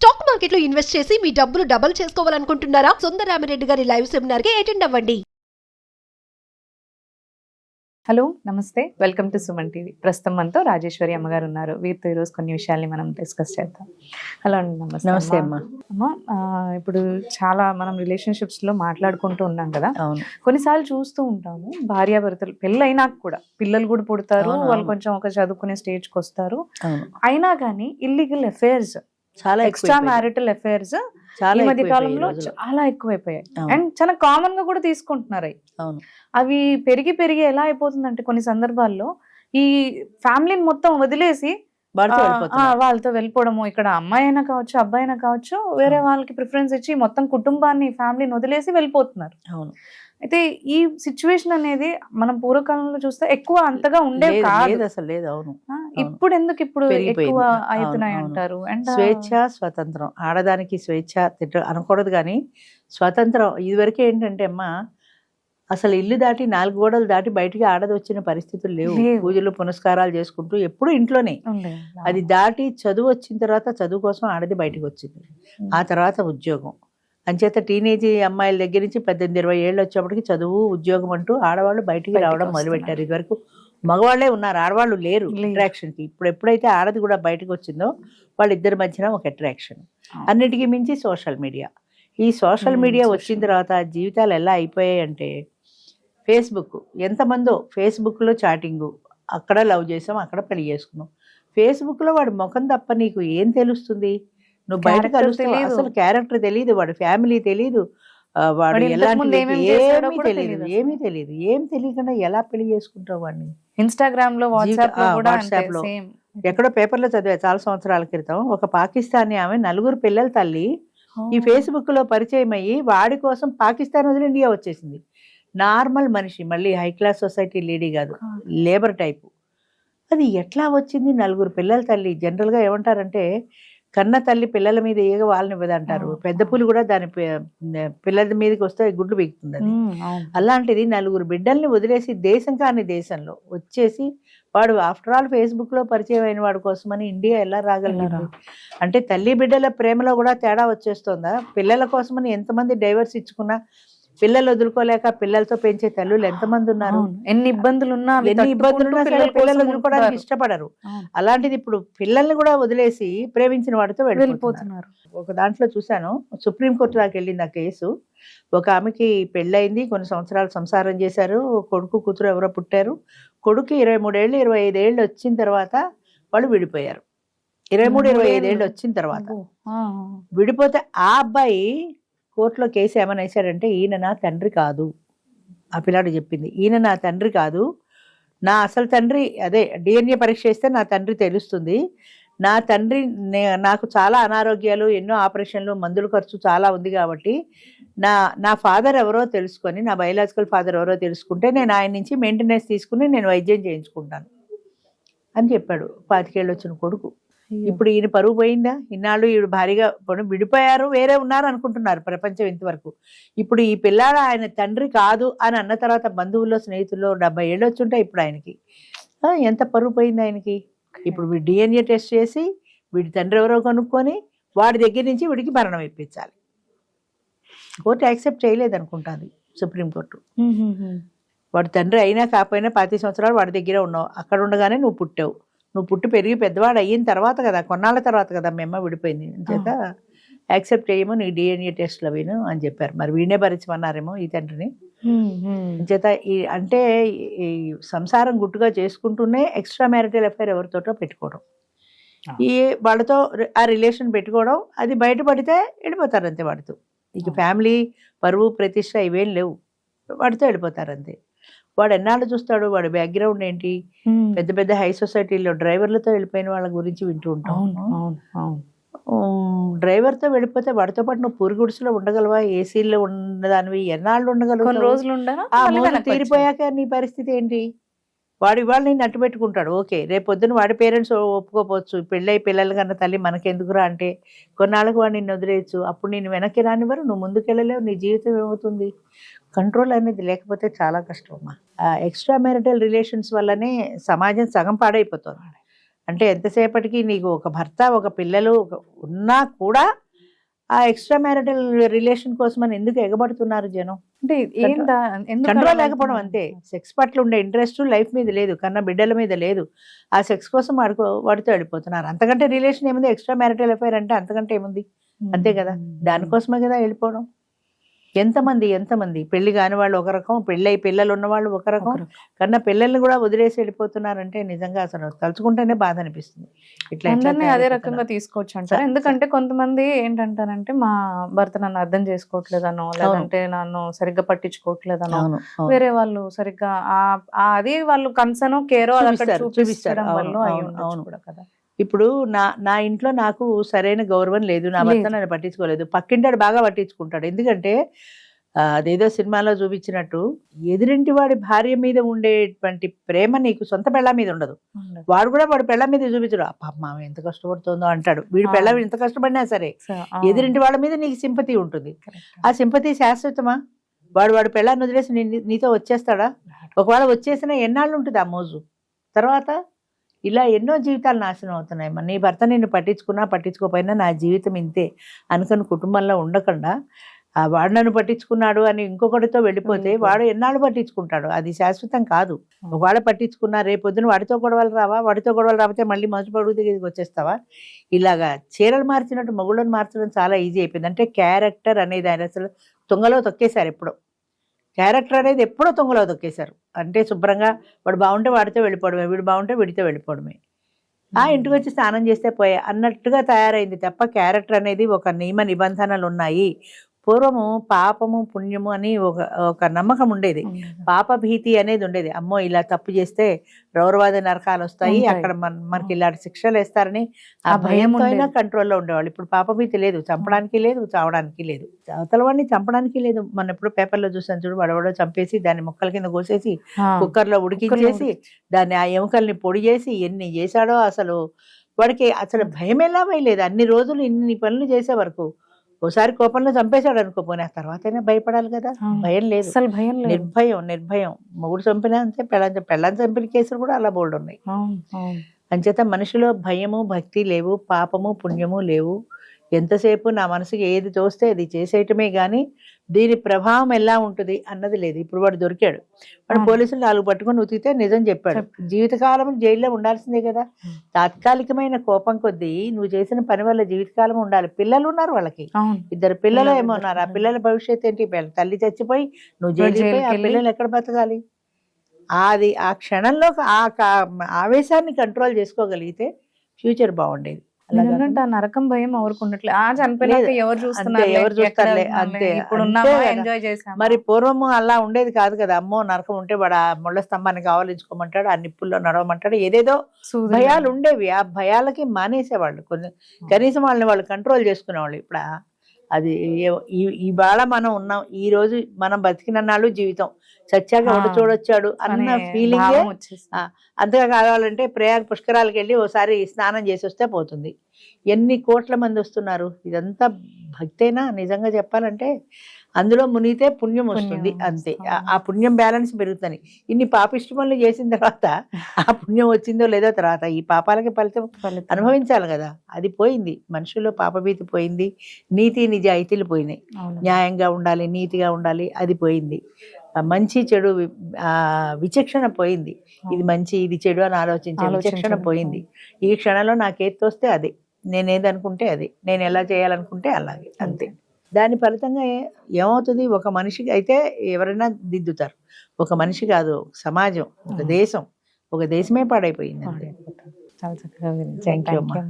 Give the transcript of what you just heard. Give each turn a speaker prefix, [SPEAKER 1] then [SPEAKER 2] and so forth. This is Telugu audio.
[SPEAKER 1] స్టాక్ మార్కెట్లో ఇన్వెస్ట్ చేసి మీ డబ్బులు డబుల్ చేసుకోవాలనుకుంటున్నారా? సుందరరామిరెడ్డి గారి లైవ్ సెమినార్ కి అటెండ్ అవ్వండి.
[SPEAKER 2] హలో నమస్తే, వెల్కమ్ టు సుమన్ టీవీ. ప్రస్తుతం మనతో రాజేశ్వరి అమ్మగారు ఉన్నారు. వీరితో ఈరోజు కొన్ని విషయాల్ని మనం డిస్కస్ చేద్దాం. హలో అండి, నమస్తే.
[SPEAKER 3] నమస్తే అమ్మా.
[SPEAKER 2] అమ్మ, ఇప్పుడు చాలా మనం రిలేషన్షిప్స్ లో మాట్లాడుకుంటూ ఉన్నాం కదా.
[SPEAKER 3] అవును,
[SPEAKER 2] కొన్నిసార్లు చూస్తూ ఉంటాము, భార్యాభర్తలు పెళ్ళైనా కూడా పిల్లలు కూడా పుడతారు,
[SPEAKER 3] అవును,
[SPEAKER 2] వాళ్ళు
[SPEAKER 3] అవును.
[SPEAKER 2] కొంచెం ఒక చదువుకునే స్టేజ్కి వస్తారు.
[SPEAKER 3] అవును,
[SPEAKER 2] అయినా కానీ ఇల్లీగల్ అఫైర్స్,
[SPEAKER 3] చాలా
[SPEAKER 2] ఎక్స్ట్రా మ్యారిటల్ అఫైర్స్
[SPEAKER 3] చాలా
[SPEAKER 2] ఈ మధ్య
[SPEAKER 3] ఎక్కువైపోయాయి
[SPEAKER 2] కాలంలో
[SPEAKER 3] ఈ రోజుల్లో.
[SPEAKER 2] చాలా ఎక్కువైపోయాయి.
[SPEAKER 3] అవును.
[SPEAKER 2] అండ్ చాలా కామన్ గా కూడా తీసుకుంటున్నారు అవి.
[SPEAKER 3] అవును,
[SPEAKER 2] అవి పెరిగి పెరిగి ఎలా అయిపోతుందంటే కొన్ని సందర్భాల్లో ఈ ఫ్యామిలీని మొత్తం వదిలేసి
[SPEAKER 3] వాడితో వెళ్ళిపోతున్నారు.
[SPEAKER 2] వాళ్ళతో వెళ్ళిపోవడము, ఇక్కడ అమ్మాయి అయినా కావచ్చు అబ్బాయి అయినా కావచ్చు, వేరే వాళ్ళకి ప్రిఫరెన్స్ ఇచ్చి మొత్తం కుటుంబాన్ని ఫ్యామిలీని వదిలేసి వెళ్ళిపోతున్నారు.
[SPEAKER 3] అవును,
[SPEAKER 2] అయితే ఈ సిచ్యువేషన్ అనేది మనం పూర్వకాలంలో చూస్తే ఎక్కువ అంతగా ఉండేవి
[SPEAKER 3] లేదు,
[SPEAKER 2] కాదు.
[SPEAKER 3] లేదు, అసలు లేదు. అవును,
[SPEAKER 2] ఇప్పుడు ఎందుకు ఇప్పుడు
[SPEAKER 3] పెరిగిపోయింది.
[SPEAKER 2] ఎక్కువ
[SPEAKER 3] అవును,
[SPEAKER 2] అవుతున్నాయి
[SPEAKER 3] అవును.
[SPEAKER 2] అంటారు? అండ్
[SPEAKER 3] స్వేచ్ఛ స్వతంత్రం, ఆడదానికి స్వేచ్ఛ అనకూడదు కానీ స్వతంత్రం. ఇదివరకు ఏంటంటే అమ్మా, అసలు ఇల్లు దాటి 4 గోడలు దాటి బయటికి ఆడది వచ్చిన పరిస్థితులు లేవు.
[SPEAKER 2] లేవు.
[SPEAKER 3] పూజలు పునస్కారాలు చేసుకుంటూ ఎప్పుడు ఇంట్లోనే. అది దాటి చదువు వచ్చిన తర్వాత చదువు కోసం ఆడది బయటకు వచ్చింది. ఆ తర్వాత ఉద్యోగం. అంచేత టీనేజ్ అమ్మాయిల దగ్గర నుంచి 18-20 ఏళ్ళు వచ్చేప్పటికి చదువు ఉద్యోగం అంటూ ఆడవాళ్ళు బయటికి రావడం మొదలుపెట్టారు. ఇదివరకు మగవాళ్లే ఉన్నారు, ఆడవాళ్ళు లేరు అట్రాక్షన్కి. ఇప్పుడు ఎప్పుడైతే ఆడది కూడా బయటకు వచ్చిందో వాళ్ళిద్దరి మధ్యన ఒక అట్రాక్షన్. అన్నిటికీ మించి సోషల్ మీడియా. ఈ సోషల్ మీడియా వచ్చిన తర్వాత జీవితాలు ఎలా అయిపోయాయి అంటే, ఫేస్బుక్, ఎంతమందో ఫేస్బుక్లో చాటింగు, అక్కడ లవ్ చేసాం, అక్కడ పెళ్లి చేసుకున్నాం. ఫేస్బుక్లో వాడి ముఖం తప్ప నీకు ఏం తెలుస్తుంది? నువ్వు బయట
[SPEAKER 2] Character
[SPEAKER 3] కలుస్తావు,
[SPEAKER 2] తెలీదు.
[SPEAKER 3] అసలు క్యారెక్టర్ తెలియదు, వాడి ఫ్యామిలీ తెలీదు, వాడు
[SPEAKER 2] వాడు ఇంతకు
[SPEAKER 3] ఎలాంటి
[SPEAKER 2] ముందు
[SPEAKER 3] వ్యక్తి,
[SPEAKER 2] ఏమేం చేశాడో
[SPEAKER 3] ఏమీ
[SPEAKER 2] కూడా
[SPEAKER 3] తెలియదు,
[SPEAKER 2] తెలీదు.
[SPEAKER 3] ఏమీ తెలియదు. ఏం తెలియకుండా ఎలా పెళ్లి చేసుకుంటావు వాడిని?
[SPEAKER 2] ఇన్స్టాగ్రామ్ లో, వాట్సాప్ లో కూడా
[SPEAKER 3] వాట్సాప్ లో.
[SPEAKER 2] సేమ్.
[SPEAKER 3] ఎక్కడో పేపర్లో చదివా చాలా సంవత్సరాల క్రితం, ఒక పాకిస్తానీ ఆమె 4 పిల్లల తల్లి ఈ ఫేస్బుక్ లో పరిచయం అయ్యి వాడి కోసం పాకిస్తాన్ వదిలి ఇండియా వచ్చేసింది. నార్మల్ మనిషి, మళ్ళీ హై క్లాస్ సొసైటీ లేడీ కాదు, లేబర్ టైపు. అది ఎట్లా వచ్చింది? 4 పిల్లల తల్లి. జనరల్గా ఏమంటారంటే, కన్న తల్లి పిల్లల మీద ఏగ వాళ్ళనివ్వదు అంటారు. పెద్ద పులి కూడా దాని పిల్లల మీదకి వస్తే గుడ్లు పీకుతుంది అది. అలాంటిది 4 బిడ్డల్ని వదిలేసి దేశం కాని దేశంలో వచ్చేసి వాడు ఆఫ్టర్ ఆల్ ఫేస్బుక్ లో పరిచయం అయిన వాడి కోసమని ఇండియా ఎలా రాగలరు? అంటే తల్లి బిడ్డల ప్రేమలో కూడా తేడా వచ్చేస్తుందా? పిల్లల కోసమని ఎంతమంది డైవర్స్ ఇచ్చుకున్నా పిల్లలు వదులుకోలేక పిల్లలతో పెంచే తల్లులు ఎంతమంది ఉన్నారు?
[SPEAKER 2] ఎన్ని ఇబ్బందులు ఉన్నా
[SPEAKER 3] సరే పిల్లలు వదులుకోవడానికి ఇష్టపడరు. అలాంటిది ఇప్పుడు పిల్లల్ని కూడా వదిలేసి ప్రేమించిన వాడితో వెళ్ళిపోతున్నారు. ఒక దాంట్లో చూశాను, సుప్రీంకోర్టు దాకా వెళ్ళింది ఆ కేసు. ఒక ఆమెకి పెళ్ళయింది, కొన్ని సంవత్సరాలు సంసారం చేశారు, కొడుకు కూతురు ఎవరో పుట్టారు. కొడుకు 23 ఏళ్ళు 25 ఏళ్ళు వచ్చిన తర్వాత వాళ్ళు విడిపోయారు. 23-25 ఏళ్ళు వచ్చిన తర్వాత విడిపోతే ఆ అబ్బాయి కోర్టులో కేసు ఏమని వేశాడంటే, ఈయన నా తండ్రి కాదు. ఆ పిల్లాడు చెప్పింది, ఈయన నా తండ్రి కాదు, నా అసలు తండ్రి అదే డిఎన్ఏ పరీక్ష చేస్తే నా తండ్రి తెలుస్తుంది. నా తండ్రి నాకు చాలా అనారోగ్యాలు, ఎన్నో ఆపరేషన్లు, మందుల ఖర్చు చాలా ఉంది కాబట్టి నా ఫాదర్ ఎవరో తెలుసుకొని, నా బయలాజికల్ ఫాదర్ ఎవరో తెలుసుకుంటే నేను ఆయన నుంచి మెయింటెనెన్స్ తీసుకుని నేను వైద్యం చేయించుకుంటాను అని చెప్పాడు 25 ఏళ్ళు వచ్చిన కొడుకు. ఇప్పుడు ఈయన పరువు పోయిందా? ఇన్నాళ్ళు ఈవిడ భారీగా విడిపోయారు, వేరే ఉన్నారు అనుకుంటున్నారు ప్రపంచం ఇంతవరకు. ఇప్పుడు ఈ పిల్లాడు ఆయన తండ్రి కాదు అని అన్న తర్వాత బంధువుల్లో స్నేహితుల్లో 70 ఏళ్ళు వచ్చుంటాయి ఇప్పుడు ఆయనకి. ఎంత పరువు పోయింది ఆయనకి? ఇప్పుడు వీడు డిఎన్ఏ టెస్ట్ చేసి వీడి తండ్రి ఎవరో కనుక్కొని వాడి దగ్గర నుంచి వీడికి మరణం ఇప్పించాలి. కోర్టు యాక్సెప్ట్ చేయలేదు అనుకుంటుంది, సుప్రీంకోర్టు. వాడి తండ్రి అయినా కాకపోయినా 25 సంవత్సరాలు వాడి దగ్గర ఉన్నావు, అక్కడ ఉండగానే నువ్వు పుట్టావు. నువ్వు పుట్టి పెరిగి పెద్దవాడు అయిన తర్వాత కదా, కొన్నాళ్ళ తర్వాత కదా మీ అమ్మ విడిపోయింది, చేత యాక్సెప్ట్ చేయమో నీ డిఎన్ఏ టెస్ట్లో విను అని చెప్పారు. మరి వీడినే భరించమన్నారేమో ఈ తండ్రిని. చేత అంటే ఈ సంసారం గుట్టుగా చేసుకుంటూనే ఎక్స్ట్రా మ్యారిటల్ అఫైర్ ఎవరితోటో పెట్టుకోవడం, ఈ వాళ్ళతో ఆ రిలేషన్ పెట్టుకోవడం, అది బయటపడితే వెళ్ళిపోతారు అంతే వాడితో. ఇక ఫ్యామిలీ పరువు ప్రతిష్ట ఇవేం లేవు, వాడితో వెళ్ళిపోతారు అంతే. వాడు ఎన్నాళ్ళు చూస్తాడు? వాడి బ్యాక్గ్రౌండ్ ఏంటి? పెద్ద పెద్ద హై సొసైటీలో డ్రైవర్లతో వెళ్ళిపోయిన వాళ్ళ గురించి వింటూ ఉంటాం. డ్రైవర్తో వెళ్ళిపోతే వాడితో పాటు నువ్వు పూరి గుడిసెలో ఉండగలవా? ఏసీలో ఉన్నదానివి ఎన్నాళ్ళు ఉండగలవు?
[SPEAKER 2] కొన్ని రోజులు ఉండరా?
[SPEAKER 3] ఆ మోజు తీరిపోయాక నీ పరిస్థితి ఏంటి? వాడు ఇవాళ నేను అట్టు పెట్టుకుంటాడు, ఓకే, రేపు పొద్దున వాడి పేరెంట్స్ ఒప్పుకోపోవచ్చు, పెళ్ళై పిల్లలు కన్నా తల్లి మనకెందుకురా అంటే కొన్నాళ్ళకు వాడు నిన్ను వదిలేయచ్చు. అప్పుడు నేను వెనక్కి రానివ్వరు, నువ్వు ముందుకెళ్ళలేవు, నీ జీవితం ఏమవుతుంది? కంట్రోల్ అనేది లేకపోతే చాలా కష్టం అమ్మా. ఎక్స్ట్రా మ్యారిటల్ రిలేషన్స్ వల్లనే సమాజం సగం పాడైపోతుంది. అంటే ఎంతసేపటికి నీకు ఒక భర్త ఒక పిల్లలు ఉన్నా కూడా ఆ ఎక్స్ట్రా మ్యారిటల్ రిలేషన్ కోసం అని ఎందుకు ఎగబడుతున్నారు జనం?
[SPEAKER 2] అంటే
[SPEAKER 3] కంట్రోల్ లేకపోవడం అంతే. సెక్స్ పట్ల ఉండే ఇంట్రెస్ట్ లైఫ్ మీద లేదు, కన్నా బిడ్డల మీద లేదు. ఆ సెక్స్ కోసం వాడితో వెళ్ళిపోతున్నారు. అంతకంటే రిలేషన్ ఏముంది? ఎక్స్ట్రా మ్యారిటల్ అఫైర్ అంటే అంతకంటే ఏముంది? అంతే కదా, దానికోసమే కదా వెళ్ళిపోవడం. ఎంతమంది పెళ్లి కాని వాళ్ళు ఒక రకం, పెళ్ళై పిల్లలు ఉన్న వాళ్ళు ఒక రకం, కన్నా పిల్లల్ని కూడా వదిలేసి వెళ్ళిపోతున్నారంటే నిజంగా అసలు తలుచుకుంటేనే బాధ అనిపిస్తుంది. ఇట్లా
[SPEAKER 2] అదే రకంగా తీసుకోవచ్చు అంటారు. ఎందుకంటే కొంతమంది ఏంటంటారంటే మా భర్త నన్ను అర్థం చేసుకోవట్లేదనో, లేదంటే నన్ను సరిగ్గా పట్టించుకోవట్లేదనో, వేరే వాళ్ళు సరిగ్గా అది వాళ్ళు కన్సర్న్ కేరో చూపిస్తారు వల్ల అయి ఉండొచ్చు కూడా కదా.
[SPEAKER 3] ఇప్పుడు నా ఇంట్లో నాకు సరైన గౌరవం లేదు, నా భర్త నన్ను పట్టించుకోలేదు. పక్కింటాడు బాగా పట్టించుకుంటాడు. ఎందుకంటే అదేదో సినిమాలో చూపించినట్టు ఎదురింటి వాడి భార్య మీద ఉండేటువంటి ప్రేమ నీకు సొంత పెళ్ళ మీద ఉండదు. వాడు కూడా వాడి పెళ్ళ మీద చూపించడు. అమ్మ ఎంత కష్టపడుతుందో అంటాడు. వీడి పెళ్ళ ఎంత కష్టపడినా సరే ఎదురింటి వాళ్ళ మీద నీకు సింపతి ఉంటుంది. ఆ సింపతి శాశ్వతమా? వాడి పెళ్ళాన్ని వదిలేసి నీతో వచ్చేస్తాడా? ఒకవేళ వచ్చేసినా ఎన్నాళ్ళు ఉంటుంది ఆ మోజు? తర్వాత ఇలా ఎన్నో జీవితాలు నాశనం అవుతున్నాయి. నీ భర్త నిన్ను పట్టించుకున్నా పట్టించుకోకపోయినా నా జీవితం ఇంతే అనుకుని కుటుంబంలో ఉండకుండా వాడు నన్ను పట్టించుకున్నాడు అని ఇంకొకటితో వెళ్ళిపోతే వాడు ఎన్నాళ్ళు పట్టించుకుంటాడు? అది శాశ్వతం కాదు. ఒకవేళ పట్టించుకున్నా రేపొద్దున వాడితో గొడవలు రావా? వాడితో గొడవలు రాకపోతే మళ్ళీ మంచు పడుగు దగ్గరికి వచ్చేస్తావా? ఇలాగా చీరలు మార్చినట్టు మొగుళ్ళని మార్చడం చాలా ఈజీ అయిపోయింది. అంటే క్యారెక్టర్ అనేది ఆయన అసలు తుంగలో తొక్కేశారు. ఎప్పుడో క్యారెక్టర్ అనేది ఎప్పుడో తుంగలో తొక్కేశారు. అంటే శుభ్రంగా వాడు బాగుంటే వాడితో వెళ్ళిపోవడమే, వీడు బాగుంటే వీడితో వెళ్ళిపోవడమే, ఇంటికి వచ్చి స్నానం చేస్తే పోయే అన్నట్టుగా తయారైంది తప్ప క్యారెక్టర్ అనేది ఒక నియమ నిబంధనలు ఉన్నాయి. పూర్వము పాపము పుణ్యము అని ఒక నమ్మకం ఉండేది. పాప భీతి అనేది ఉండేది. అమ్మో ఇలా తప్పు చేస్తే రౌరవాద నరకాలు వస్తాయి, అక్కడ మనకి ఇలాంటి శిక్షలు వేస్తారని ఆ భయంతో అయినా కంట్రోల్లో ఉండేవాళ్ళు. ఇప్పుడు పాప భీతి లేదు, చంపడానికి లేదు, చావడానికి లేదు. అవతల వాడిని చంపడానికి లేదు. మనం ఎప్పుడు పేపర్లో చూసాను చూడు, వాడవాడో చంపేసి దాన్ని ముక్కల కింద కోసేసి కుక్కర్లో ఉడికించేసి దాన్ని ఆ ఎముకల్ని పొడి చేసి ఎన్ని చేశాడో అసలు వాడికి అసలు భయం ఎలా వేయలేదు. అన్ని రోజులు ఇన్ని పనులు చేసే వరకు ఓసారి కోపంలో చంపేశాడు అనుకోపోయినా తర్వాత అయినా భయపడాలి కదా. భయం లేదు, అసలు భయం లేదు. నిర్భయం. మొగుడు చంపినా అంతే, పెళ్ళాన్ని చంపిన కేసులు కూడా అలా బోల్డ్ ఉన్నాయి. అంచేత మనిషిలో భయము భక్తి లేవు, పాపము పుణ్యము లేవు. ఎంతసేపు నా మనసుకి ఏది తోస్తే అది చేసేయటమే గాని దీని ప్రభావం ఎలా ఉంటుంది అన్నది లేదు. ఇప్పుడు వాడు దొరికాడు, వాడు పోలీసులు 4 పట్టుకొని ఉతికితే నిజం చెప్పాడు. జీవితకాలం జైల్లో ఉండాల్సిందే కదా. తాత్కాలికమైన కోపం కొద్దీ నువ్వు చేసిన పని వల్ల జీవితకాలం ఉండాలి. పిల్లలు ఉన్నారు, వాళ్ళకి 2 పిల్లలు ఏమో ఉన్నారు. ఆ పిల్లల భవిష్యత్తు ఏంటి? తల్లి చచ్చిపోయి నువ్వు జైలుపోయి ఆ పిల్లలు ఎక్కడ బతకాలి? అది ఆ క్షణంలో ఆ ఆవేశాన్ని కంట్రోల్ చేసుకోగలిగితే ఫ్యూచర్ బాగుండేది.
[SPEAKER 2] నరకం భయం ఎవరికి ఉండట్లేదు. చనిపోయినాక ఎవరు
[SPEAKER 3] చూస్తారులే అంతే. మరి పూర్వము అలా ఉండేది కాదు కదా. అమ్మో నరకం ఉంటే వాడు ఆ ముళ్ళ స్తంభాన్ని కావాలించుకోమంటాడు, ఆ నిప్పుల్లో నడవమంటాడు, ఏదేదో భయాలు ఉండేవి. ఆ భయాలకి మానేసేవాళ్ళు. కొంచెం కనీసం వాళ్ళని వాళ్ళు కంట్రోల్ చేసుకునేవాళ్ళు. ఇప్పుడు అది ఇవాళ మనం ఉన్నాం, ఈ రోజు మనం బతికినన్నాళ్ళు జీవితం, చచ్చాక ఉండి చూడొచ్చాడు అన్న ఫీలింగే. అంతగా కావాలంటే ప్రయాగ పుష్కరాలకు వెళ్ళి ఓసారి స్నానం చేసి వస్తే పోతుంది. ఎన్ని కోట్ల మంది వస్తున్నారు. ఇదంతా భక్తేనా? నిజంగా చెప్పాలంటే అందులో మునిగితే పుణ్యం వస్తుంది అంతే. ఆ పుణ్యం బ్యాలెన్స్ పెరుగుతుంది. ఇన్ని పాపిష్టి పనులు చేసిన తర్వాత ఆ పుణ్యం వచ్చిందో లేదో తర్వాత ఈ పాపాలకి ఫలితం అనుభవించాలి కదా. అది పోయింది. మనుషుల్లో పాపభీతి పోయింది, నీతి నిజాయితీలు పోయినాయి. న్యాయంగా ఉండాలి, నీతిగా ఉండాలి, అది పోయింది. మంచి చెడు విచక్షణ పోయింది. ఇది మంచి ఇది చెడు అని ఆలోచించే విచక్షణ పోయింది. ఈ క్షణంలో నాకేది తోస్తే అదే, నేనేదనుకుంటే అది, నేను ఎలా చేయాలనుకుంటే అలాగే, అంతే. దాని ఫలితంగా ఏమవుతుంది? ఒక మనిషికి అయితే ఎవరైనా దిద్దుతారు, ఒక మనిషి కాదు, సమాజం, ఒక దేశమే పాడైపోయింది.
[SPEAKER 2] చాలా చక్కగా. థ్యాంక్ యూ అమ్మా.